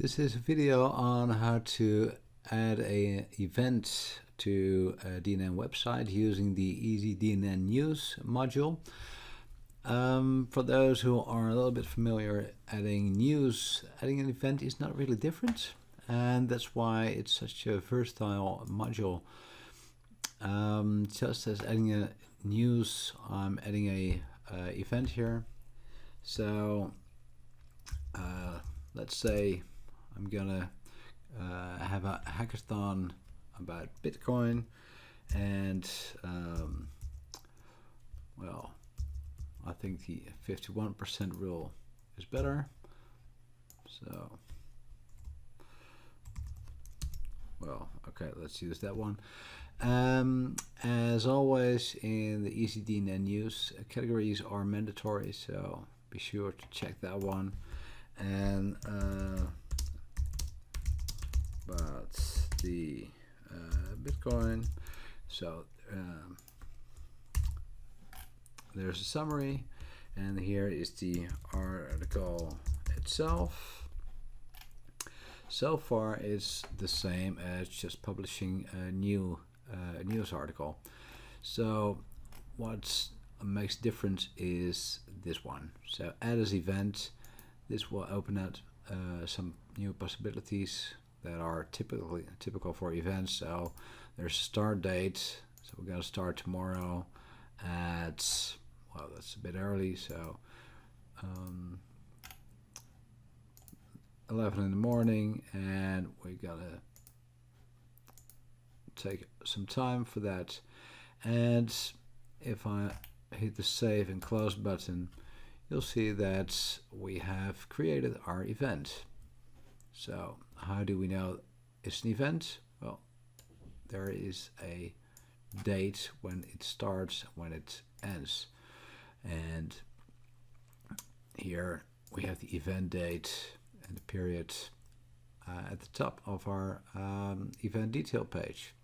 This is a video on how to add an event to a DNN website using the EasyDNNNews module. For those who are a little bit familiar, adding an event is not really different, and that's why it's such a versatile module. Just as adding a news, I'm adding a event here. So let's say I'm gonna have a hackathon about Bitcoin, and well, I think the 51% rule is better. So, well, okay, let's use that one. As always, in the EasyDNNNews, categories are mandatory, so be sure to check that one. And but the Bitcoin, so there's a summary, and here is the article itself. So far it's the same as just publishing a new news article. So what makes difference is this one. So add as event. This will open up some new possibilities that are typical for events. So there's a start date. So we're going to start tomorrow at, well, that's a bit early. So 11 in the morning, and we gotta take some time for that. And if I hit the save and close button, you'll see that we have created our event. So how do we know it's an event? Well, there is a date when it starts, when it ends, and here we have the event date and the period at the top of our event detail page.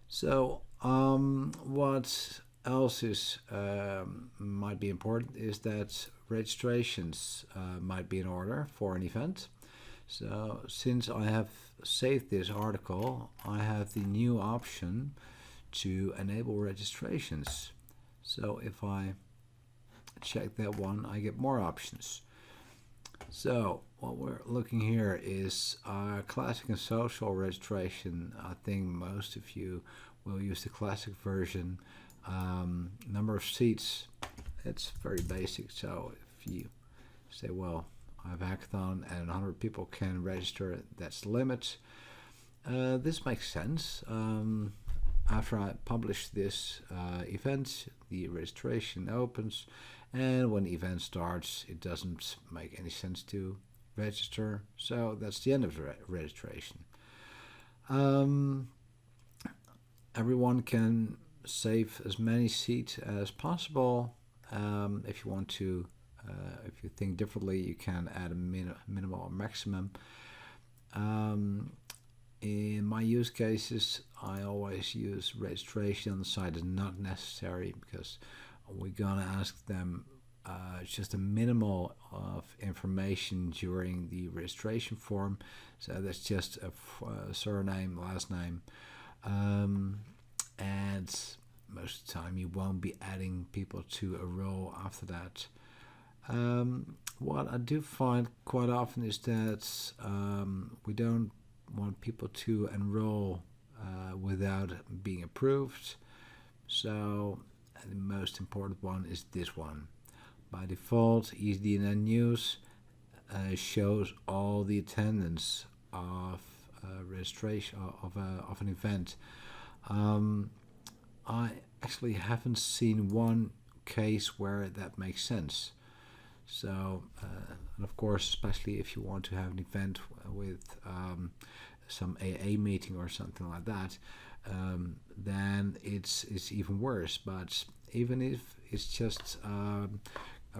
So what else is might be important is that registrations might be in order for an event. So since I have saved this article, I have the new option to enable registrations. So if I check that one, I get more options. So what we're looking here is classic and social registration. I think most of you will use the classic version. Number of seats, it's very basic. So if you say, well, I have a hackathon and 100 people can register, that's the limit. This makes sense. After I publish this event, the registration opens, and when the event starts, it doesn't make any sense to register, so that's the end of the registration. Everyone can save as many seats as possible. If you want to, if you think differently, you can add a minimum or maximum. In my use cases, I always use registration on the site is not necessary, because we're gonna ask them just a minimal of information during the registration form. So that's just a surname, last name, and most of the time you won't be adding people to a role after that. What I do find quite often is that we don't want people to enroll without being approved. So the most important one is this one. By default, EasyDNNNews shows all the attendance of registration of an event. I actually haven't seen one case where that makes sense. So, and of course, especially if you want to have an event with some AA meeting or something like that, then it's even worse. But even if it's just a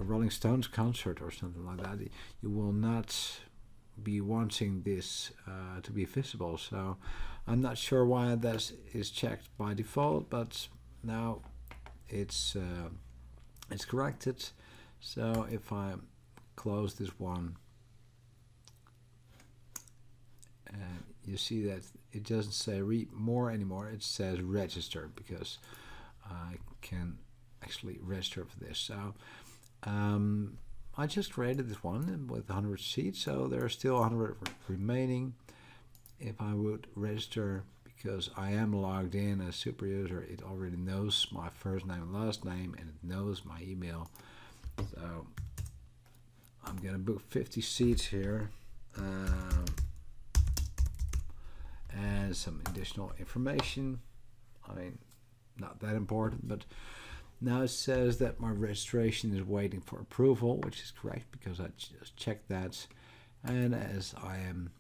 Rolling Stones concert or something like that, you will not be wanting this to be visible. So I'm not sure why that is checked by default, but now it's corrected. So if I close this one, you see that it doesn't say read more anymore. It says register, because I can actually register for this. So I just created this one with 100 seats, so there are still 100 remaining. If I would register, because I am logged in as super user, it already knows my first name and last name, and it knows my email. So I'm gonna book 50 seats here, and some additional information. I mean, not that important, but now it says that my registration is waiting for approval, which is correct because I just checked that. And as I am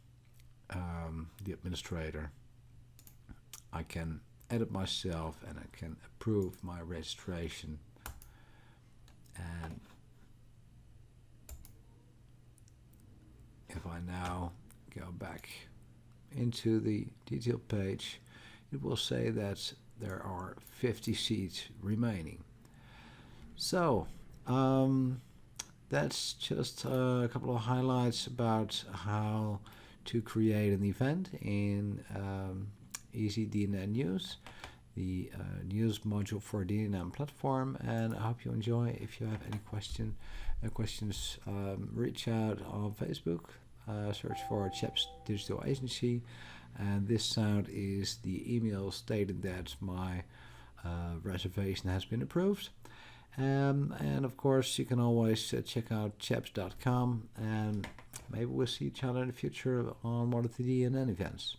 the administrator, I can edit myself and I can approve my registration. And if I now go back into the detail page, it will say that there are 50 seats remaining. So that's just a couple of highlights about how to create an event in EasyDNNNews, the news module for DNN platform. And I hope you enjoy. If you have any questions, reach out on Facebook. Search for Tjep's Digital Agency, and this sound is the email stating that my reservation has been approved. And of course, you can always check out tjeps.com, and maybe we'll see each other in the future on one of the DNN events.